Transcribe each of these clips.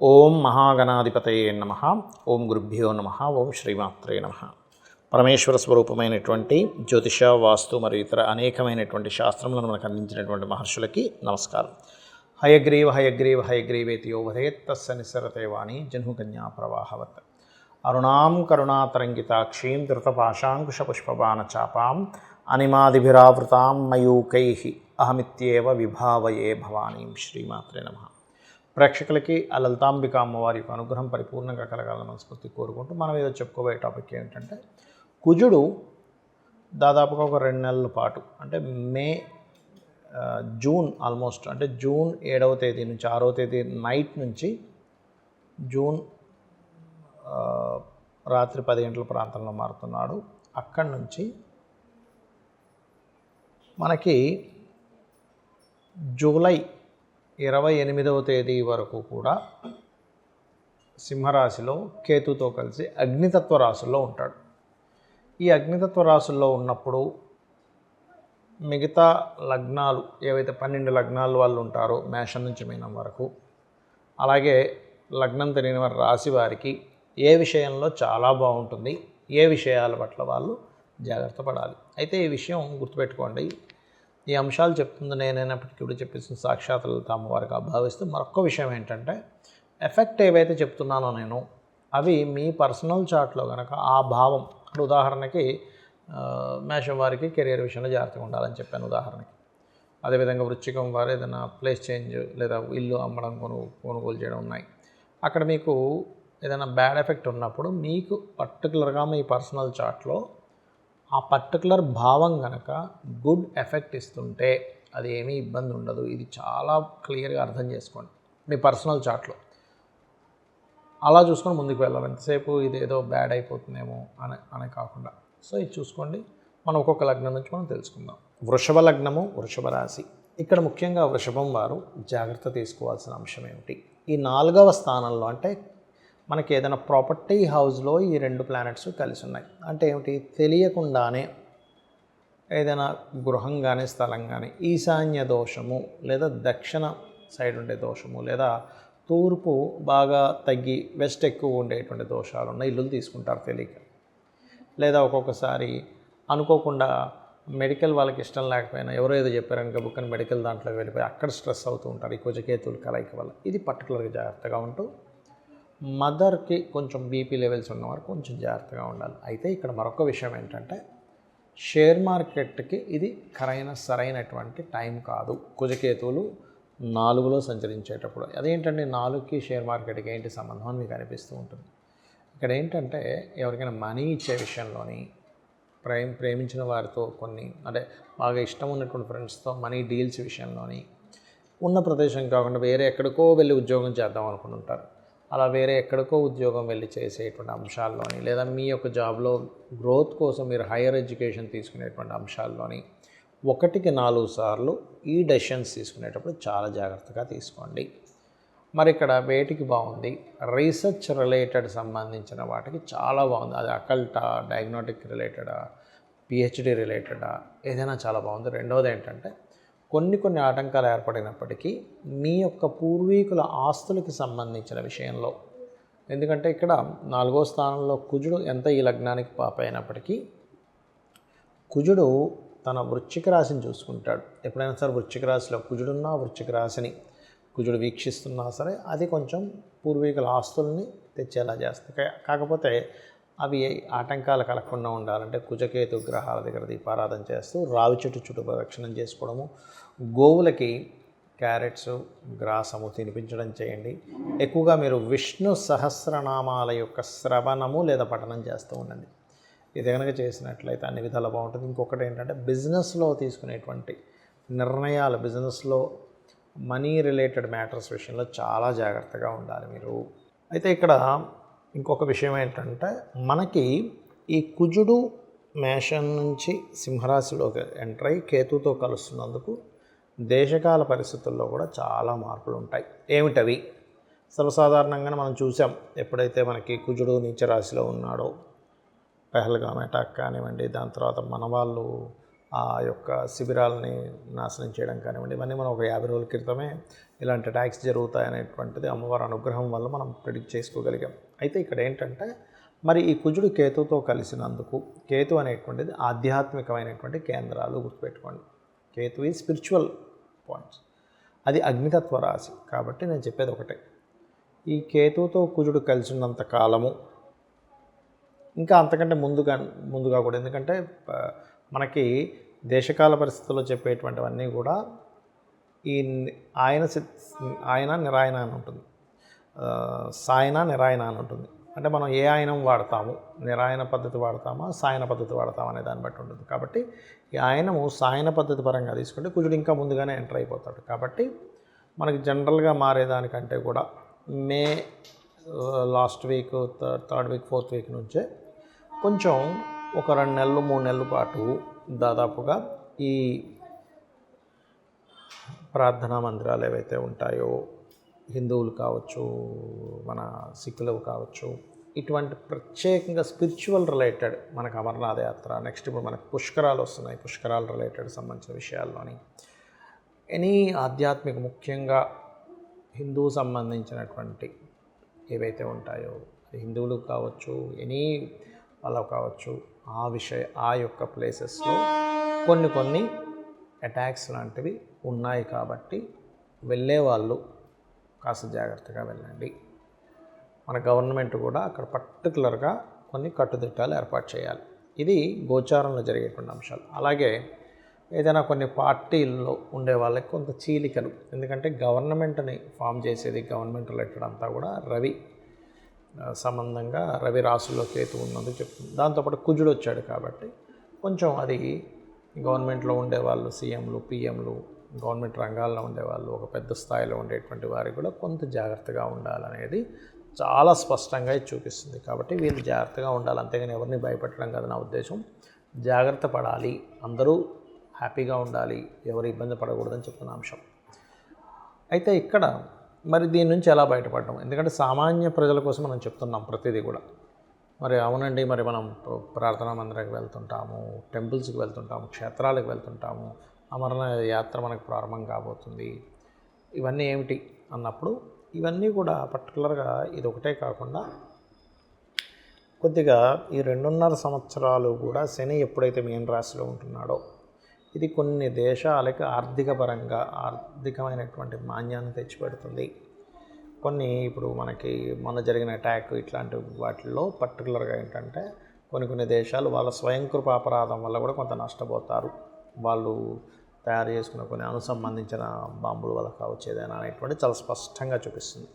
ఓం మహాగణాధిపతయే నమః. ఓం గురుభ్యో నమః. ఓం శ్రీమాత్రే నమః. పరమేశ్వర స్వరూపమైనటువంటి జ్యోతిష, వాస్తు మరియు ఇతర అనేకమైనటువంటి శాస్త్రములను మనకు అందించినటువంటి మహర్షులకి నమస్కారం. హయగ్రీవ హయగ్రీవ హయగ్రీవేతి యో వదేత్ తస్య నిస్సరతే వాణి జహ్నుకన్యా ప్రవాహవత్. అరుణాం కరుణాతరంగితాక్షీం ధృతపాశాంకుశపుష్పబాణచాపాం అనిమాదిభిరావృతాం మయూకైః అహమిత్యేవ విభావయే భవానీం. శ్రీమాత్రే నమః. ప్రేక్షకులకి ఆ లలితాంబిక అమ్మవారి యొక్క అనుగ్రహం పరిపూర్ణంగా కలగాలని మనస్ఫూర్తి కోరుకుంటూ మనం ఏదో చెప్పుకోబోయే టాపిక్ ఏంటంటే, కుజుడు దాదాపుగా ఒక 2 నెలల పాటు అంటే జూన్ ఆల్మోస్ట్ అంటే జూన్ 7వ తేదీ నుంచి 6వ తేదీ నైట్ నుంచి జూన్ రాత్రి 10 గంటల ప్రాంతంలో మారుతున్నాడు. అక్కడి నుంచి మనకి జూలై 28వ తేదీ వరకు కూడా సింహరాశిలో కేతుతో కలిసి అగ్నితత్వ రాశుల్లో ఉంటాడు. ఈ అగ్నితత్వ రాశుల్లో ఉన్నప్పుడు మిగతా లగ్నాలు ఏవైతే 12 లగ్నాలు వాళ్ళు ఉంటారో మేషం నుంచి మీనం వరకు, అలాగే లగ్నం తెలియని వారి రాశి వారికి ఏ విషయంలో చాలా బాగుంటుంది, ఏ విషయాల పట్ల వాళ్ళు జాగ్రత్త పడాలి. అయితే ఈ విషయం గుర్తుపెట్టుకోండి, ఈ అంశాలు చెప్తుంది నేనైనప్పటికీ కూడా చెప్పేసిన సాక్షాత్ లలిత అమ్మవారిగా భావిస్తూ మరొక విషయం ఏంటంటే, ఎఫెక్ట్ ఏవైతే చెప్తున్నానో నేను అవి మీ పర్సనల్ చార్ట్లో కనుక ఆ భావం, ఇప్పుడు ఉదాహరణకి మేషం వారికి కెరియర్ విషయంలో జాగ్రత్తగా ఉండాలని చెప్పాను ఉదాహరణకి. అదేవిధంగా వృశ్చికం వారు ఏదైనా ప్లేస్ చేంజ్ లేదా ఇల్లు అమ్మడం కొనుగోలు చేయడం ఉన్నాయి. అక్కడ మీకు ఏదైనా బ్యాడ్ ఎఫెక్ట్ ఉన్నప్పుడు మీకు పర్టికులర్గా మీ పర్సనల్ చార్ట్లో ఆ పర్టికులర్ భావం కనుక గుడ్ ఎఫెక్ట్ ఇస్తుంటే అది ఏమీ ఇబ్బంది ఉండదు. ఇది చాలా క్లియర్గా అర్థం చేసుకోండి మీ పర్సనల్ చార్ట్లో. అలా చూసుకొని ముందుకు వెళ్ళాలి. ఎంతసేపు ఇది ఏదో బ్యాడ్ అయిపోతుందేమో అని కాకుండా. సో ఇది చూసుకోండి. మనం ఒక్కొక్క లగ్నం నుంచి మనం తెలుసుకుందాం. వృషభ లగ్నము, వృషభ రాశి. ఇక్కడ ముఖ్యంగా వృషభం వారు జాగ్రత్త తీసుకోవాల్సిన అంశం ఏమిటి? ఈ 4వ స్థానంలో అంటే మనకి ఏదైనా ప్రాపర్టీ హౌస్లో ఈ 2 ప్లానెట్స్ కలిసి ఉన్నాయి. అంటే ఏమిటి? తెలియకుండానే ఏదైనా గృహం కానీ స్థలం కానీ ఈశాన్య దోషము లేదా దక్షిణ సైడ్ ఉండే దోషము లేదా తూర్పు బాగా తగ్గి వెస్ట్ ఎక్కువ ఉండేటువంటి దోషాలు ఉన్న ఇల్లులు తీసుకుంటారు తెలియక. లేదా ఒక్కొక్కసారి అనుకోకుండా మెడికల్ వాళ్ళకి ఇష్టం లేకపోయినా ఎవరో ఏదో చెప్పారనుక బుక్కని మెడికల్ దాంట్లోకి వెళ్ళిపోయి అక్కడ స్ట్రెస్ అవుతూ ఉంటారు ఈ కుజకేతువుల కలయిక వల్ల. ఇది పర్టికులర్గా జాగ్రత్తగా ఉంటూ మదర్కి కొంచెం బీపీ లెవెల్స్ ఉన్నవారు కొంచెం జాగ్రత్తగా ఉండాలి. అయితే ఇక్కడ మరొక విషయం ఏంటంటే, షేర్ మార్కెట్కి ఇది సరైనటువంటి టైం కాదు. కుజకేతువులు 4లో సంచరించేటప్పుడు. అదేంటంటే 4కి షేర్ మార్కెట్కి ఏంటి సంబంధం అని మీకు అనిపిస్తూ ఉంటుంది. ఇక్కడ ఏంటంటే ఎవరికైనా మనీ ఇచ్చే విషయంలోని ప్రేమించిన వారితో కొన్ని అంటే బాగా ఇష్టం ఉన్నటువంటి ఫ్రెండ్స్తో మనీ డీల్స్ విషయంలోని ఉన్న ప్రదేశం కాకుండా వేరే ఎక్కడికో వెళ్ళి ఉద్యోగం చేద్దాం అనుకుంటుంటారు. అలా వేరే ఎక్కడికో ఉద్యోగం వెళ్ళి చేసేటువంటి అంశాల్లోని లేదా మీ యొక్క జాబ్లో గ్రోత్ కోసం మీరు హైయర్ ఎడ్యుకేషన్ తీసుకునేటువంటి అంశాల్లోని 1కి 4 సార్లు ఈ డెసిషన్స్ తీసుకునేటప్పుడు చాలా జాగ్రత్తగా తీసుకోండి. మరి ఇక్కడ వేటికి బాగుంది? రీసెర్చ్ రిలేటెడ్ సంబంధించిన వాటికి చాలా బాగుంది. అది అకల్టా, డయాగ్నోటిక్ రిలేటెడా, పిహెచ్డి రిలేటెడా, ఏదైనా చాలా బాగుంది. రెండవది ఏంటంటే, కొన్ని ఆటంకాలు ఏర్పడినప్పటికీ మీ యొక్క పూర్వీకుల ఆస్తులకి సంబంధించిన విషయంలో, ఎందుకంటే ఇక్కడ 4వ స్థానంలో కుజుడు ఎంత ఈ లగ్నానికి పాప అయినప్పటికీ కుజుడు తన వృశ్చిక రాశిని చూసుకుంటాడు. ఎప్పుడైనా సరే వృశ్చిక రాశిలో కుజుడున్నా, వృశ్చిక రాశిని కుజుడు వీక్షిస్తున్నా సరే అది కొంచెం పూర్వీకుల ఆస్తుల్ని తెచ్చేలా చేస్తుంది. కాకపోతే అవి ఆటంకాలు కలగకుండా ఉండాలంటే కుజకేతు గ్రహాల దగ్గర దీపారాధన చేస్తూ రావి చెట్టు చుట్టూ ప్రదక్షిణం చేసుకోవడము, గోవులకి క్యారెట్స్ గ్రాసము తినిపించడం చేయండి. ఎక్కువగా మీరు విష్ణు సహస్రనామాల యొక్క శ్రవణము లేదా పఠనం చేస్తూ ఉండండి. ఇది కనుక చేసినట్లయితే అన్ని విధాలు బాగుంటుంది. ఇంకొకటి ఏంటంటే, బిజినెస్లో తీసుకునేటువంటి నిర్ణయాలు, బిజినెస్లో మనీ రిలేటెడ్ మ్యాటర్స్ విషయంలో చాలా జాగ్రత్తగా ఉండాలి మీరు. అయితే ఇక్కడ ఇంకొక విషయం ఏంటంటే, మనకి ఈ కుజుడు మేషం నుంచి సింహరాశిలోకి ఎంటర్ అయ్యి కేతుతో కలుస్తున్నందుకు దేశకాల పరిస్థితుల్లో కూడా చాలా మార్పులు ఉంటాయి. ఏమిటవి? సర్వసాధారణంగా మనం చూసాం, ఎప్పుడైతే మనకి కుజుడు నీచ రాశిలో ఉన్నాడో, పెహల్గామ్ అటాక్ కానివ్వండి, దాని తర్వాత మన వాళ్ళు ఆ యొక్క శిబిరాలని నాశనం చేయడం కానివ్వండి, ఇవన్నీ మనం ఒక 50 రోజుల క్రితమే ఇలాంటి అటాక్స్ జరుగుతాయనేటువంటిది అమ్మవారి అనుగ్రహం వల్ల మనం ప్రిడిక్ట్ చేసుకోగలిగాం. అయితే ఇక్కడ ఏంటంటే మరి ఈ కుజుడు కేతుతో కలిసినందుకు, కేతు అనేటువంటిది ఆధ్యాత్మికమైనటువంటి కేంద్రాలు గుర్తుపెట్టుకోండి. కేతు ఈ స్పిరిచువల్ పాయింట్స్, అది అగ్నితత్వ రాశి. కాబట్టి నేను చెప్పేది ఒకటే, ఈ కేతుతో కుజుడు కలిసి ఉన్నంత కాలము, ఇంకా అంతకంటే ముందుగా కూడా, ఎందుకంటే మనకి దేశకాల పరిస్థితుల్లో చెప్పేటువంటివన్నీ కూడా ఈ ఆయన నిరాయన అని ఉంటుంది, సాయన నిరాయన అని ఉంటుంది. అంటే మనం ఏ ఆయనం వాడతాము, నిరాయన పద్ధతి వాడతామా సాయన పద్ధతి వాడతామా అనే దాన్ని బట్టి ఉంటుంది. కాబట్టి ఈ ఆయనము సాయన పద్ధతి పరంగా తీసుకుంటే కుజుడు ఇంకా ముందుగానే ఎంటర్ అయిపోతాడు. కాబట్టి మనకి జనరల్గా మారేదానికంటే కూడా May last week, third week, fourth week నుంచే కొంచెం ఒక 2 నెలలు 3 నెలల పాటు దాదాపుగా ఈ ప్రార్థనా మందిరాలు ఏవైతే ఉంటాయో, హిందువులు కావచ్చు, మన సిక్కులు కావచ్చు, ఇటువంటి ప్రత్యేకంగా స్పిరిచువల్ రిలేటెడ్ మనకు అమర్నాథ యాత్ర, నెక్స్ట్ ఇప్పుడు మనకు పుష్కరాలు వస్తున్నాయి, పుష్కరాలు రిలేటెడ్ సంబంధించిన విషయాల్లోని ఎనీ ఆధ్యాత్మిక, ముఖ్యంగా హిందూ సంబంధించినటువంటి ఏవైతే ఉంటాయో, హిందువులు కావచ్చు, ఎనీ వాళ్ళు కావచ్చు, ఆ యొక్క ప్లేసెస్లో కొన్ని అటాక్స్ లాంటివి ఉన్నాయి. కాబట్టి వెళ్ళే వాళ్ళు కాస్త జాగ్రత్తగా వెళ్ళండి. మన గవర్నమెంట్ కూడా అక్కడ పర్టికులర్గా కొన్ని కట్టుదిట్టాలు ఏర్పాటు చేయాలి. ఇది గోచారంలో జరిగేటువంటి అంశాలు. అలాగే ఏదైనా కొన్ని పార్టీల్లో ఉండే వాళ్ళకి కొంత చీలికలు, ఎందుకంటే గవర్నమెంట్ని ఫామ్ చేసేది, గవర్నమెంట్ రిలేటెడ్ అంతా కూడా రవి సంబంధంగా, రవి రాశుల్లో కేతు ఉన్నది చెప్తుంది. దాంతోపాటు కుజుడు వచ్చాడు కాబట్టి కొంచెం అది గవర్నమెంట్లో ఉండేవాళ్ళు, సీఎంలు, పిఎంలు, గవర్నమెంట్ రంగాల్లో ఉండేవాళ్ళు, ఒక పెద్ద స్థాయిలో ఉండేటువంటి వారికి కూడా కొంత జాగ్రత్తగా ఉండాలనేది చాలా స్పష్టంగా చూపిస్తుంది. కాబట్టి వీళ్ళు జాగ్రత్తగా ఉండాలి, అంతేగాని ఎవరిని భయపెట్టడం కాదు నా ఉద్దేశం. జాగ్రత్త పడాలి, అందరూ హ్యాపీగా ఉండాలి, ఎవరు ఇబ్బంది పడకూడదని చెప్తున్న అంశం. అయితే ఇక్కడ మరి దీని నుంచి ఎలా బయటపడడం, ఎందుకంటే సామాన్య ప్రజల కోసం మనం చెప్తున్నాం ప్రతిదీ కూడా. మరి అవునండి, మరి మనం ప్రార్థనా మందిరానికి వెళ్తుంటాము, టెంపుల్స్కి వెళ్తుంటాము, క్షేత్రాలకు వెళ్తుంటాము, అమరనాథ యాత్ర మనకు ప్రారంభం కాబోతుంది, ఇవన్నీ ఏమిటి అన్నప్పుడు ఇవన్నీ కూడా పర్టికులర్గా ఇది ఒకటే కాకుండా కొద్దిగా ఈ 2.5 సంవత్సరాలు కూడా శని ఎప్పుడైతే మీన రాశిలో ఉంటున్నాడో ఇది కొన్ని దేశాలకి ఆర్థికమైనటువంటి మాన్యాన్ని తెచ్చిపెడుతుంది. కొన్ని ఇప్పుడు మనకి మొన్న జరిగిన అటాక్ ఇట్లాంటి వాటిల్లో పర్టికులర్గా ఏంటంటే కొన్ని దేశాలు వాళ్ళ స్వయంకృప అపరాధం వల్ల కూడా కొంత నష్టపోతారు. వాళ్ళు తయారు చేసుకున్న కొన్ని సంబంధించిన బాంబుల వల్ల కావచ్చు, ఏదైనా అనేటువంటి చాలా స్పష్టంగా చూపిస్తుంది.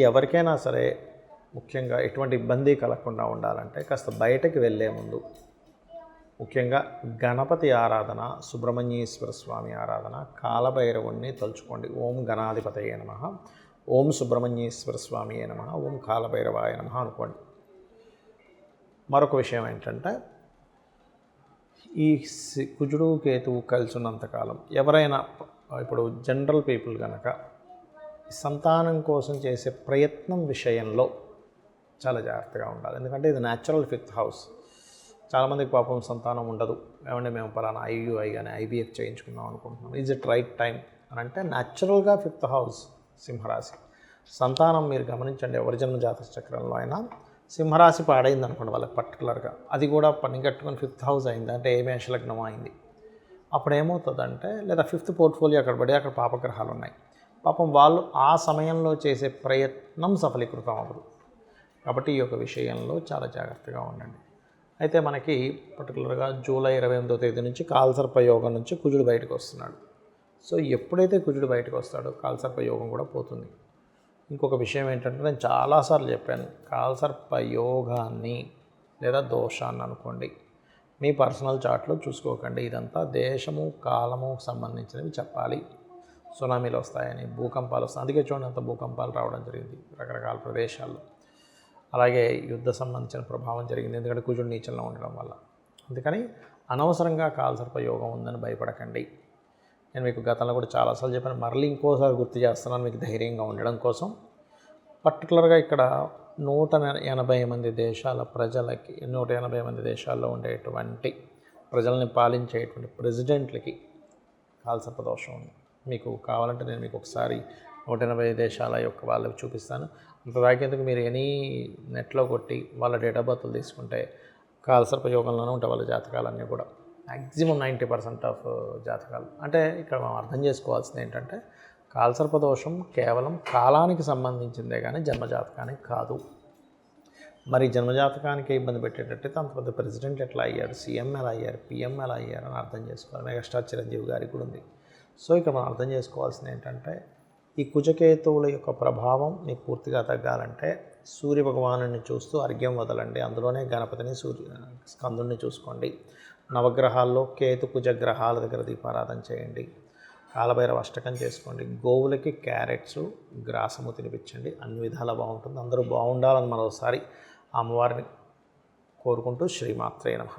ఎవరికైనా సరే ముఖ్యంగా ఎటువంటి ఇబ్బంది కలగకుండా ఉండాలంటే కాస్త బయటకు వెళ్ళే ముందు ముఖ్యంగా గణపతి ఆరాధన, సుబ్రహ్మణ్యేశ్వర స్వామి ఆరాధన, కాలభైరవుణ్ణి తలుచుకోండి. ఓం గణాధిపతయే నమః, ఓం సుబ్రహ్మణ్యేశ్వర స్వామియే నమః, ఓం కాలభైరవాయ నమః అనుకోండి. మరొక విషయం ఏంటంటే ఈ కుజుడు కేతువు కలిసి ఉన్నంతకాలం ఎవరైనా ఇప్పుడు జనరల్ పీపుల్ కనుక సంతానం కోసం చేసే ప్రయత్నం విషయంలో చాలా జాగ్రత్తగా ఉండాలి. ఎందుకంటే ఇది న్యాచురల్ 5th హౌస్. చాలామందికి పాపం సంతానం ఉండదు, ఏమంటే మేము పలానా ఐయుఐ కానీ ఐవీఎఫ్ చేయించుకుందాం అనుకుంటున్నాం, ఈజ్ ఇట్ రైట్ టైం అని అంటే న్యాచురల్గా 5th హౌస్ సింహరాశి. సంతానం మీరు గమనించండి, ఎవరి జన్మ జాతక చక్రంలో అయినా సింహరాశి పాడైంది అనుకోండి వాళ్ళకి పర్టికులర్గా, అది కూడా పని కట్టుకొని 5th హౌస్ అయింది అంటే ఏ మేషలగ్నం అయింది, అప్పుడు ఏమవుతుందంటే లేదా 5th పోర్ట్ఫోలియో అక్కడ పడి అక్కడ పాపగ్రహాలు ఉన్నాయి, పాపం వాళ్ళు ఆ సమయంలో చేసే ప్రయత్నం సఫలీకృతం అవ్వదు. కాబట్టి ఈ యొక్క విషయంలో చాలా జాగ్రత్తగా ఉండండి. అయితే మనకి పర్టికులర్గా జూలై 28వ తేదీ నుంచి కాలసర్ప యోగం నుంచి కుజుడు బయటకు వస్తున్నాడు. సో ఎప్పుడైతే కుజుడు బయటకు వస్తాడో కాలసర్ప యోగం కూడా పోతుంది. ఇంకొక విషయం ఏంటంటే నేను చాలాసార్లు చెప్పాను, కాలసర్ప యోగాన్ని లేదా దోషాన్ని అనుకోండి మీ పర్సనల్ చార్ట్లో చూసుకోకండి. ఇదంతా దేశము కాలము సంబంధించినవి చెప్పాలి. సునామీలు వస్తాయని, భూకంపాలు వస్తాయి, అందుకే చూడండి అంత భూకంపాలు రావడం జరిగింది రకరకాల ప్రదేశాల్లో. అలాగే యుద్ధ సంబంధించిన ప్రభావం జరిగింది, ఎందుకంటే కుజుడు నీచంలో ఉండడం వల్ల. అందుకని అనవసరంగా కాలసర్ప యోగం ఉందని భయపడకండి. నేను మీకు గతంలో కూడా చాలాసార్లు చెప్పాను, మరలి ఇంకోసారి గుర్తు చేస్తున్నాను మీకు ధైర్యంగా ఉండడం కోసం. పర్టికులర్గా ఇక్కడ 180 మంది దేశాల ప్రజలకి, 180 మంది దేశాల్లో ఉండేటువంటి ప్రజల్ని పాలించేటువంటి ప్రెసిడెంట్లకి కాలసర్ప దోషం ఉంది. మీకు కావాలంటే నేను మీకు ఒకసారి 180 దేశాల యొక్క వాళ్ళకి చూపిస్తాను. అంత దాకేందుకు మీరు ఎనీ నెట్లో కొట్టి వాళ్ళ డేట్ ఆఫ్ బర్త్లు తీసుకుంటే కాలసర్ప యోగంలోనే ఉంటాయి వాళ్ళ జాతకాలన్నీ కూడా. మ్యాక్సిమం 90% ఆఫ్ జాతకాలు. అంటే ఇక్కడ మనం అర్థం చేసుకోవాల్సింది ఏంటంటే కాలసర్ప దోషం కేవలం కాలానికి సంబంధించిందే కానీ జన్మజాతకానికి కాదు. మరి జన్మజాతకానికి ఇబ్బంది పెట్టేటట్టయితే అంత పెద్ద ప్రెసిడెంట్ ఎట్లా అయ్యారు, సీఎం ఎలా అయ్యారు, పిఎం ఎలా అయ్యారు అని అర్థం చేసుకోవాలి. మెగాస్టార్ చిరంజీవి గారికి కూడా ఉంది. సో ఇక్కడ మనం అర్థం చేసుకోవాల్సింది ఏంటంటే ఈ కుజకేతువుల యొక్క ప్రభావం మీకు పూర్తిగా తగ్గాలంటే సూర్య భగవానుని చూస్తూ అర్ఘ్యం వదలండి. అందులోనే గణపతిని స్కందుని చూసుకోండి. నవగ్రహాల్లో కేతు కుజ గ్రహాల దగ్గర దీపారాధన చేయండి. కాలభైరవ అష్టకం చేసుకోండి. గోవులకి క్యారెట్స్ గ్రాసము తినిపించండి. అన్ని విధాలా బాగుంటుంది. అందరూ బాగుండాలని మరోసారి అమ్మవారిని కోరుకుంటూ శ్రీమాత్రే నమః.